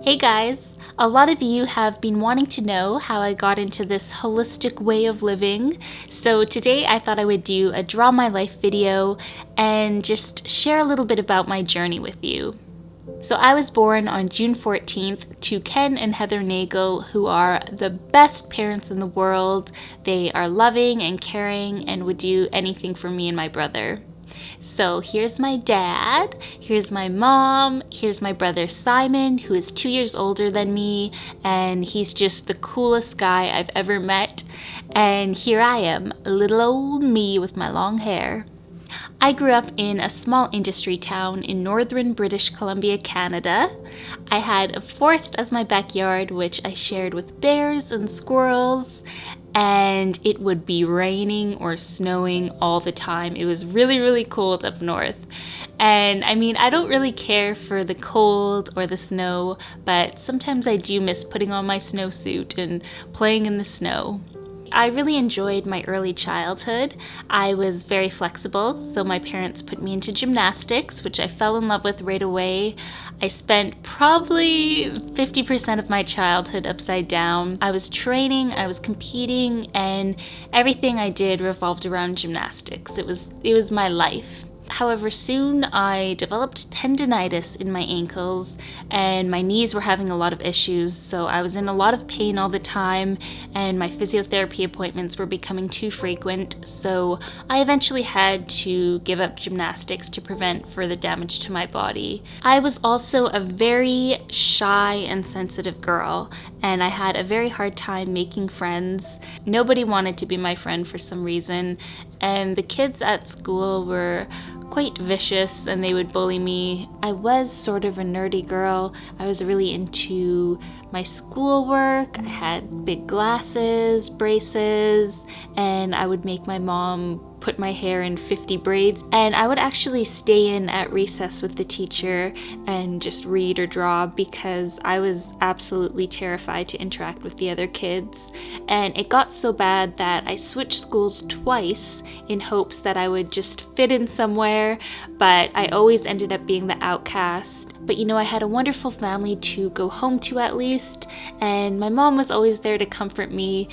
Hey guys! A lot of you have been wanting to know how I got into this holistic way of living, so today I thought I would do a Draw My Life video and just share a little bit about my journey with you. So I was born on June 14th to Ken and Heather Nagel, who are the best parents in the world. They are loving and caring and would do anything for me and my brother. So here's my dad, here's my mom, here's my brother Simon, who is 2 years older than me, and he's just the coolest guy I've ever met. And here I am, little old me with my long hair. I grew up in a small industry town in northern British Columbia, Canada. I had a forest as my backyard, which I shared with bears and squirrels, and it would be raining or snowing all the time. It was really, really cold up north. And I mean, I don't really care for the cold or the snow, but sometimes I do miss putting on my snowsuit and playing in the snow. I really enjoyed my early childhood. I was very flexible, so my parents put me into gymnastics, which I fell in love with right away. I spent probably 50% of my childhood upside down. I was training, I was competing, and everything I did revolved around gymnastics. It was my life. However, soon I developed tendinitis in my ankles and my knees were having a lot of issues, so I was in a lot of pain all the time and my physiotherapy appointments were becoming too frequent, so I eventually had to give up gymnastics to prevent further damage to my body. I was also a very shy and sensitive girl, and I had a very hard time making friends. Nobody wanted to be my friend for some reason, and the kids at school were quite vicious and they would bully me. I was sort of a nerdy girl. I was really into my schoolwork. I had big glasses, braces, and I would make my mom put my hair in 50 braids, and I would actually stay in at recess with the teacher and just read or draw because I was absolutely terrified to interact with the other kids. And it got so bad that I switched schools twice in hopes that I would just fit in somewhere, but I always ended up being the outcast. But you know, I had a wonderful family to go home to at least, and my mom was always there to comfort me.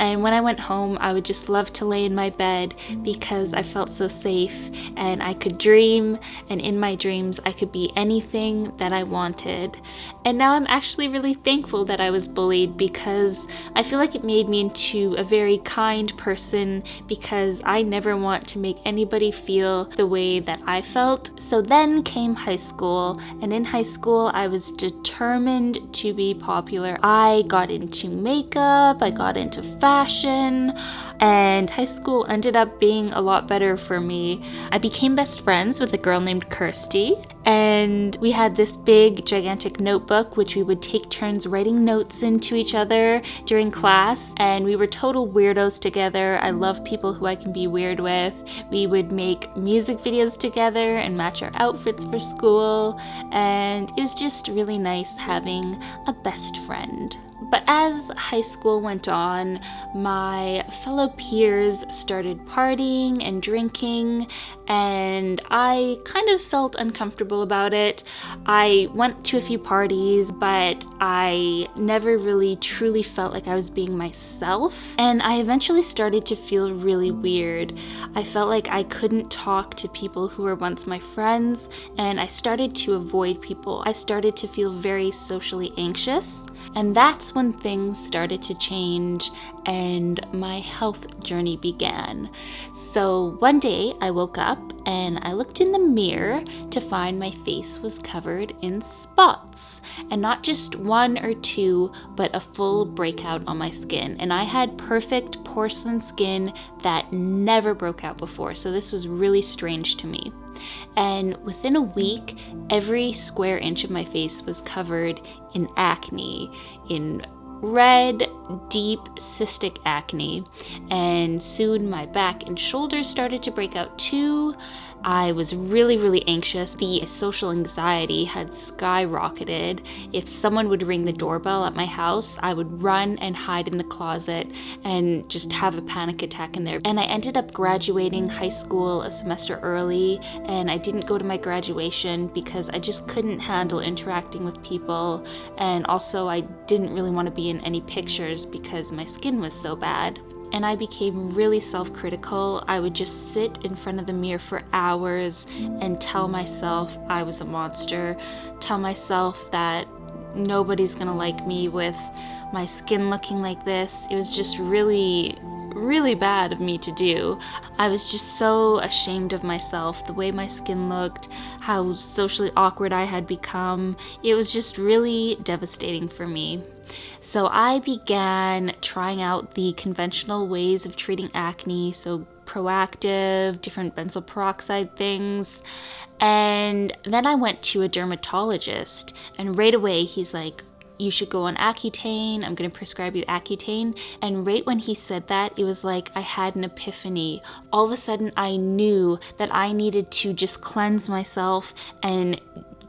And when I went home, I would just love to lay in my bed because I felt so safe and I could dream, and in my dreams I could be anything that I wanted. And now I'm actually really thankful that I was bullied because I feel like it made me into a very kind person because I never want to make anybody feel the way that I felt. So then came high school, and in high school I was determined to be popular. I got into makeup, I got into fashion, and high school ended up being a lot better for me. I became best friends with a girl named Kirsty, and we had this big gigantic notebook which we would take turns writing notes into each other during class, and we were total weirdos together. I love people who I can be weird with. We would make music videos together and match our outfits for school, and it was just really nice having a best friend. But as high school went on, my fellow peers started partying and drinking, and I kind of felt uncomfortable about it. I went to a few parties, but I never really truly felt like I was being myself, and I eventually started to feel really weird. I felt like I couldn't talk to people who were once my friends, and I started to avoid people. I started to feel very socially anxious, and that's when things started to change and my health journey began. So one day I woke up and I looked in the mirror to find my face was covered in spots, and not just one or two, but a full breakout on my skin. And I had perfect porcelain skin that never broke out before, so this was really strange to me. And within a week, every square inch of my face was covered in acne, in red, deep, cystic acne, and soon my back and shoulders started to break out too, I was really, really anxious. The social anxiety had skyrocketed. If someone would ring the doorbell at my house, I would run and hide in the closet and just have a panic attack in there. And I ended up graduating high school a semester early, and I didn't go to my graduation because I just couldn't handle interacting with people. And also I didn't really want to be in any pictures because my skin was so bad. And I became really self-critical. I would just sit in front of the mirror for hours and tell myself I was a monster, tell myself that nobody's gonna like me with my skin looking like this. It was just really bad of me to do. I was just so ashamed of myself, the way my skin looked, how socially awkward I had become. It was just really devastating for me. So I began trying out the conventional ways of treating acne, so Proactiv, different benzoyl peroxide things. And then I went to a dermatologist, and right away he's like, you should go on Accutane, I'm gonna prescribe you Accutane. And right when he said that, it was like I had an epiphany. All of a sudden I knew that I needed to just cleanse myself and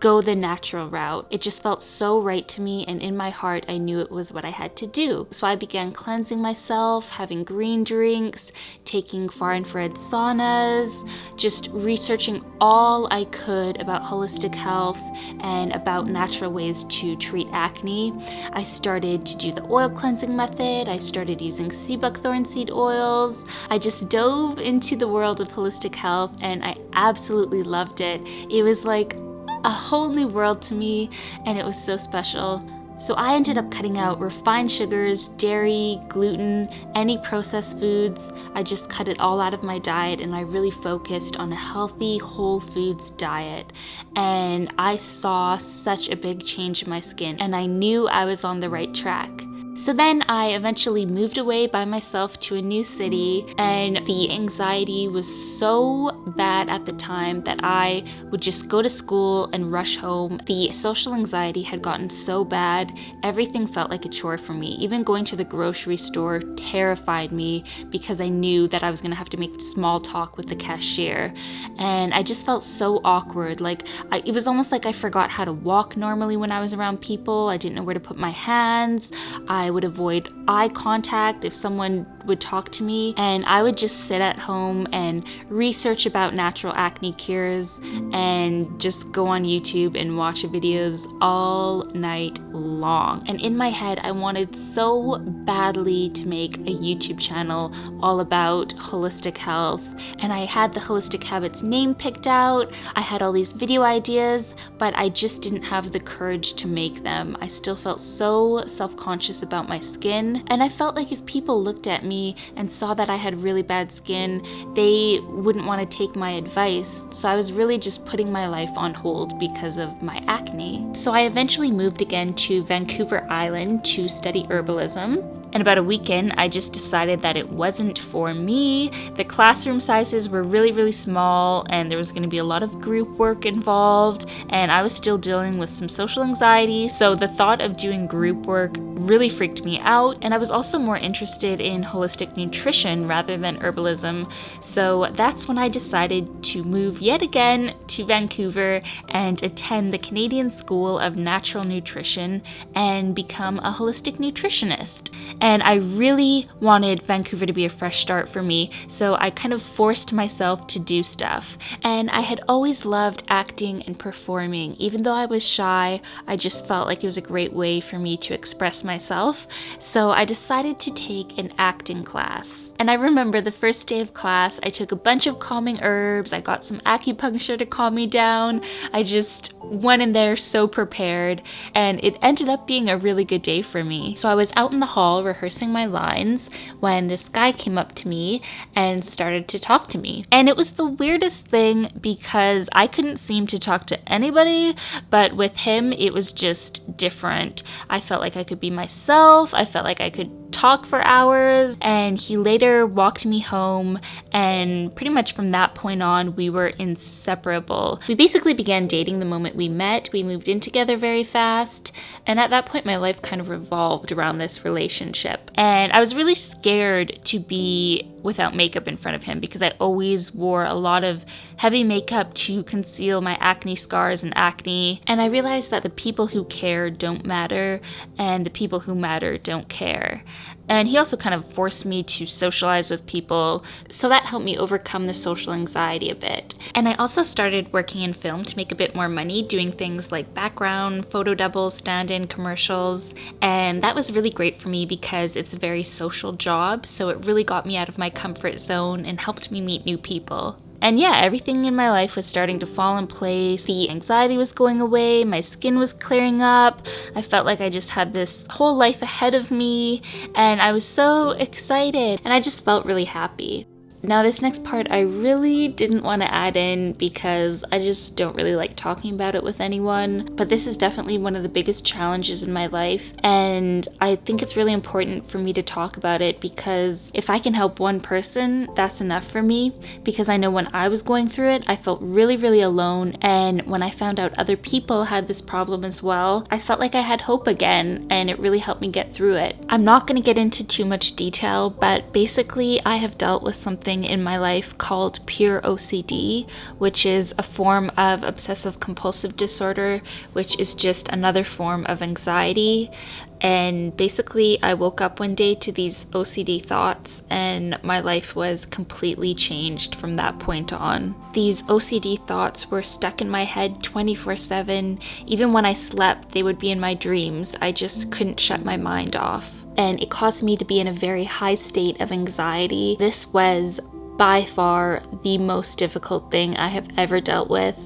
go the natural route. It just felt so right to me, and in my heart I knew it was what I had to do. So I began cleansing myself, having green drinks, taking far infrared saunas, just researching all I could about holistic health and about natural ways to treat acne. I started to do the oil cleansing method. I started using sea buckthorn seed oils. I just dove into the world of holistic health, and I absolutely loved it. It was like a whole new world to me, and it was so special. So I ended up cutting out refined sugars, dairy, gluten, any processed foods. I just cut it all out of my diet, and I really focused on a healthy, whole foods diet. And I saw such a big change in my skin, and I knew I was on the right track. So then I eventually moved away by myself to a new city, and the anxiety was so bad at the time that I would just go to school and rush home. The social anxiety had gotten so bad, everything felt like a chore for me. Even going to the grocery store terrified me because I knew that I was gonna have to make small talk with the cashier. And I just felt so awkward. It was almost like I forgot how to walk normally when I was around people. I didn't know where to put my hands. I would avoid eye contact if someone would talk to me, and I would just sit at home and research about natural acne cures and just go on YouTube and watch videos all night long. And in my head, I wanted so badly to make a YouTube channel all about holistic health, and I had the Holistic Habits name picked out. I had all these video ideas, but I just didn't have the courage to make them. I still felt so self-conscious about my skin, and I felt like if people looked at me and saw that I had really bad skin, they wouldn't want to take my advice. So I was really just putting my life on hold because of my acne. So I eventually moved again to Vancouver Island to study herbalism. And about a week in, I just decided that it wasn't for me. The classroom sizes were really small, and there was going to be a lot of group work involved, and I was still dealing with some social anxiety. So the thought of doing group work really freaked me out, and I was also more interested in holistic nutrition rather than herbalism. So that's when I decided to move yet again to Vancouver and attend the Canadian School of Natural Nutrition and become a holistic nutritionist. And I really wanted Vancouver to be a fresh start for me, so I kind of forced myself to do stuff. And I had always loved acting and performing. Even though I was shy, I just felt like it was a great way for me to express myself. So I decided to take an acting class. And I remember the first day of class, I took a bunch of calming herbs, I got some acupuncture to calm me down. I just went in there so prepared, and it ended up being a really good day for me. So I was out in the hall rehearsing my lines when this guy came up to me and started to talk to me. And it was the weirdest thing because I couldn't seem to talk to anybody, but with him it was just different. I felt like I could be myself. I felt like I could talk for hours, and he later walked me home, and pretty much from that point on, we were inseparable. We basically began dating the moment we met. We moved in together very fast, and at that point, my life kind of revolved around this relationship. And I was really scared to be without makeup in front of him because I always wore a lot of heavy makeup to conceal my acne scars and acne. And I realized that the people who care don't matter, and the people who matter don't care. And he also kind of forced me to socialize with people, so that helped me overcome the social anxiety a bit. And I also started working in film to make a bit more money, doing things like background, photo doubles, stand-in commercials, and that was really great for me because it's a very social job, so it really got me out of my comfort zone and helped me meet new people. And yeah, everything in my life was starting to fall in place. The anxiety was going away, my skin was clearing up, I felt like I just had this whole life ahead of me, and I was so excited, and I just felt really happy. Now this next part I really didn't want to add in because I just don't really like talking about it with anyone, but this is definitely one of the biggest challenges in my life, and I think it's really important for me to talk about it because if I can help one person, that's enough for me, because I know when I was going through it, I felt really, really alone, and when I found out other people had this problem as well, I felt like I had hope again, and it really helped me get through it. I'm not going to get into too much detail, but basically I have dealt with something in my life called pure OCD, which is a form of obsessive compulsive disorder, which is just another form of anxiety. And basically I woke up one day to these OCD thoughts and my life was completely changed from that point on. These OCD thoughts were stuck in my head 24/7. Even when I slept, they would be in my dreams. I just couldn't shut my mind off. And it caused me to be in a very high state of anxiety. This was by far the most difficult thing I have ever dealt with.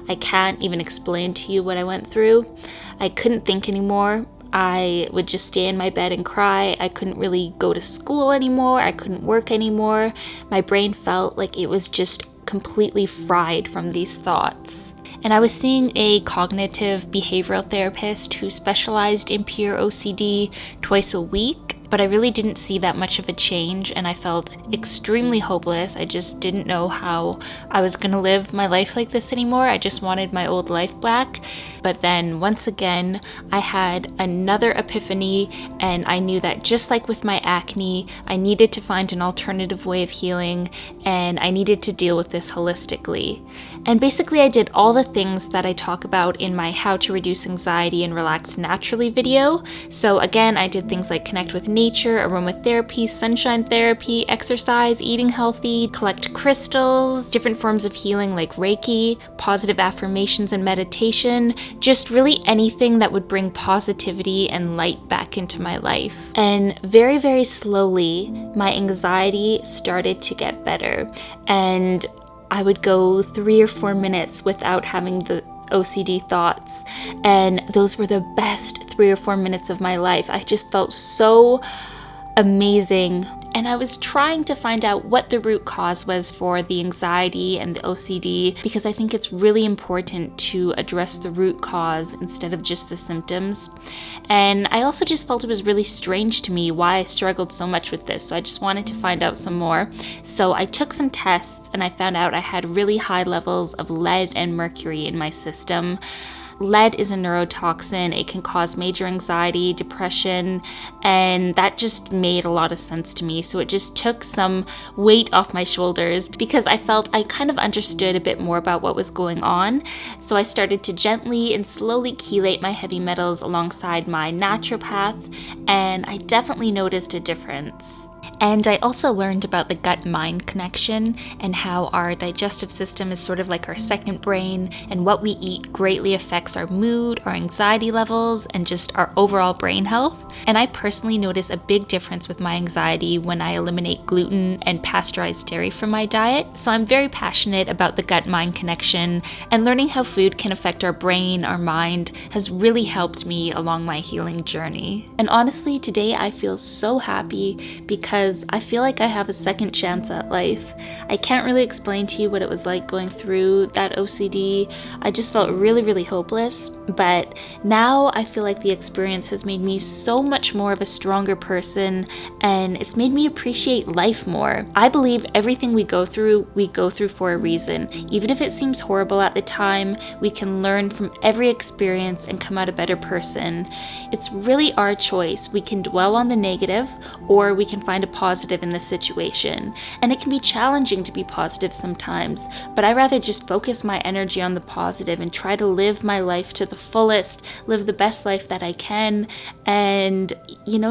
I can't even explain to you what I went through. I couldn't think anymore. I would just stay in my bed and cry. I couldn't really go to school anymore. I couldn't work anymore. My brain felt like it was just completely fried from these thoughts. And I was seeing a cognitive behavioral therapist who specialized in pure OCD twice a week, but I really didn't see that much of a change and I felt extremely hopeless. I just didn't know how I was gonna live my life like this anymore. I just wanted my old life back. But then once again, I had another epiphany and I knew that just like with my acne, I needed to find an alternative way of healing and I needed to deal with this holistically. And basically I did all the things that I talk about in my How to Reduce Anxiety and Relax Naturally video. So again, I did things like connect with nature, aromatherapy, sunshine therapy, exercise, eating healthy, collect crystals, different forms of healing like Reiki, positive affirmations and meditation, just really anything that would bring positivity and light back into my life. And very, very slowly, my anxiety started to get better. And I would go 3 or 4 minutes without having the OCD thoughts, and those were the best 3 or 4 minutes of my life. I just felt so amazing, and I was trying to find out what the root cause was for the anxiety and the OCD, because I think it's really important to address the root cause instead of just the symptoms. And I also just felt it was really strange to me why I struggled so much with this, so I just wanted to find out some more. So I took some tests and I found out I had really high levels of lead and mercury in my system. Lead is a neurotoxin. It can cause major anxiety, depression, and that just made a lot of sense to me. So it just took some weight off my shoulders because I felt I kind of understood a bit more about what was going on. So I started to gently and slowly chelate my heavy metals alongside my naturopath, and I definitely noticed a difference. And I also learned about the gut-mind connection and how our digestive system is sort of like our second brain, and what we eat greatly affects our mood, our anxiety levels, and just our overall brain health. And I personally notice a big difference with my anxiety when I eliminate gluten and pasteurized dairy from my diet. So I'm very passionate about the gut-mind connection, and learning how food can affect our brain, our mind, has really helped me along my healing journey. And honestly, today I feel so happy because because I feel like I have a second chance at life. I can't really explain to you what it was like going through that OCD. I just felt really, really hopeless, but now I feel like the experience has made me so much more of a stronger person, and it's made me appreciate life more. I believe everything we go through for a reason. Even if it seems horrible at the time, we can learn from every experience and come out a better person. It's really our choice. We can dwell on the negative, or we can find a positive in the situation. And it can be challenging to be positive sometimes, but I rather just focus my energy on the positive and try to live my life to the fullest, live the best life that I can, and,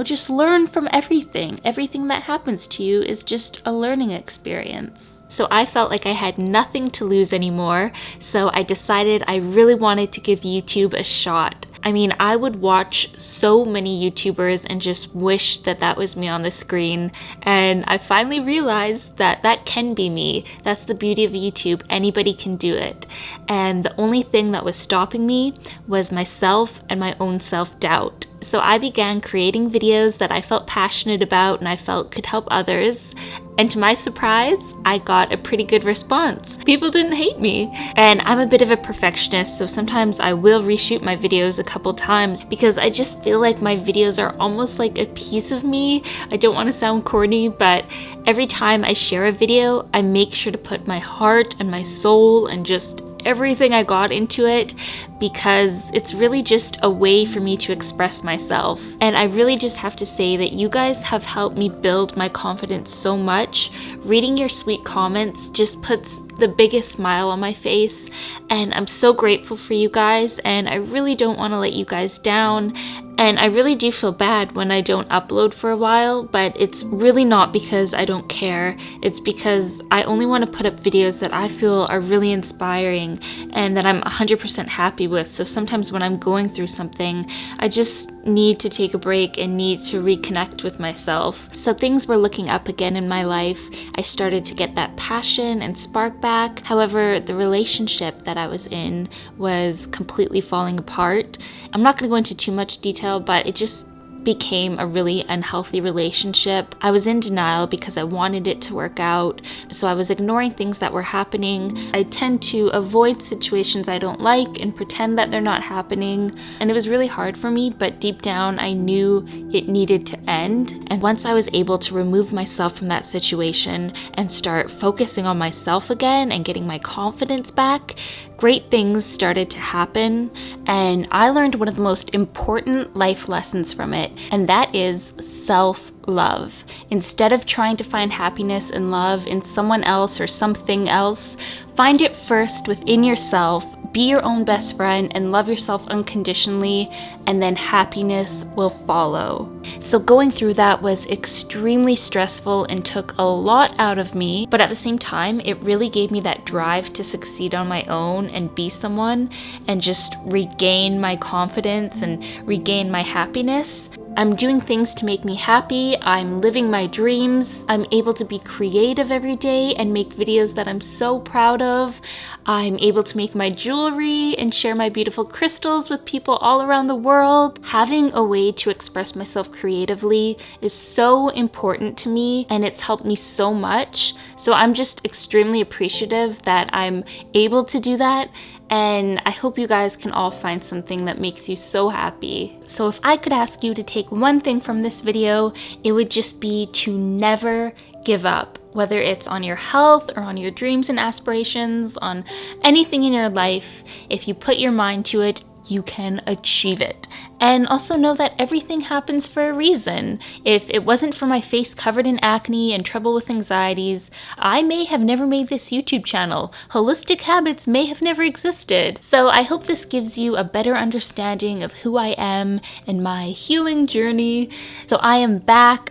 just learn from everything. Everything that happens to you is just a learning experience. So I felt like I had nothing to lose anymore, so I decided I really wanted to give YouTube a shot. I mean, I would watch so many YouTubers and just wish that that was me on the screen, and I finally realized that that can be me. That's the beauty of YouTube. Anybody can do it. And the only thing that was stopping me was myself and my own self-doubt. So I began creating videos that I felt passionate about and I felt could help others. And to my surprise, I got a pretty good response. People didn't hate me. And I'm a bit of a perfectionist, so sometimes I will reshoot my videos a couple times because I just feel like my videos are almost like a piece of me. I don't want to sound corny, but every time I share a video, I make sure to put my heart and my soul and just everything I got into it, because it's really just a way for me to express myself. And I really just have to say that you guys have helped me build my confidence so much. Reading your sweet comments just puts the biggest smile on my face, and I'm so grateful for you guys, and I really don't want to let you guys down. And I really do feel bad when I don't upload for a while, but it's really not because I don't care. It's because I only want to put up videos that I feel are really inspiring and that I'm 100% happy with. So sometimes when I'm going through something, I just need to take a break and need to reconnect with myself. So things were looking up again in my life. I started to get that passion and spark back. However, the relationship that I was in was completely falling apart. I'm not going to go into too much detail, but it just became a really unhealthy relationship. I was in denial because I wanted it to work out, so I was ignoring things that were happening. I tend to avoid situations I don't like and pretend that they're not happening, and it was really hard for me, but deep down I knew it needed to end. And once I was able to remove myself from that situation and start focusing on myself again and getting my confidence back, great things started to happen, and I learned one of the most important life lessons from it, and that is self-love. Instead of trying to find happiness and love in someone else or something else, find it first within yourself, be your own best friend, and love yourself unconditionally, and then happiness will follow. So going through that was extremely stressful and took a lot out of me, but at the same time, it really gave me that drive to succeed on my own and be someone and just regain my confidence and regain my happiness. I'm doing things to make me happy, I'm living my dreams, I'm able to be creative every day and make videos that I'm so proud of. I'm able to make my jewelry and share my beautiful crystals with people all around the world. Having a way to express myself creatively is so important to me, and it's helped me so much. So I'm just extremely appreciative that I'm able to do that. And I hope you guys can all find something that makes you so happy. So if I could ask you to take one thing from this video, it would just be to never give up. Whether it's on your health or on your dreams and aspirations, on anything in your life, if you put your mind to it, you can achieve it. And also know that everything happens for a reason. If it wasn't for my face covered in acne and trouble with anxieties, I may have never made this YouTube channel. Holistic Habits may have never existed. So I hope this gives you a better understanding of who I am and my healing journey. So I am back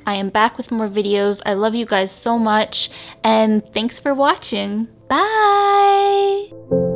with more videos. I love you guys so much, and thanks for watching. Bye!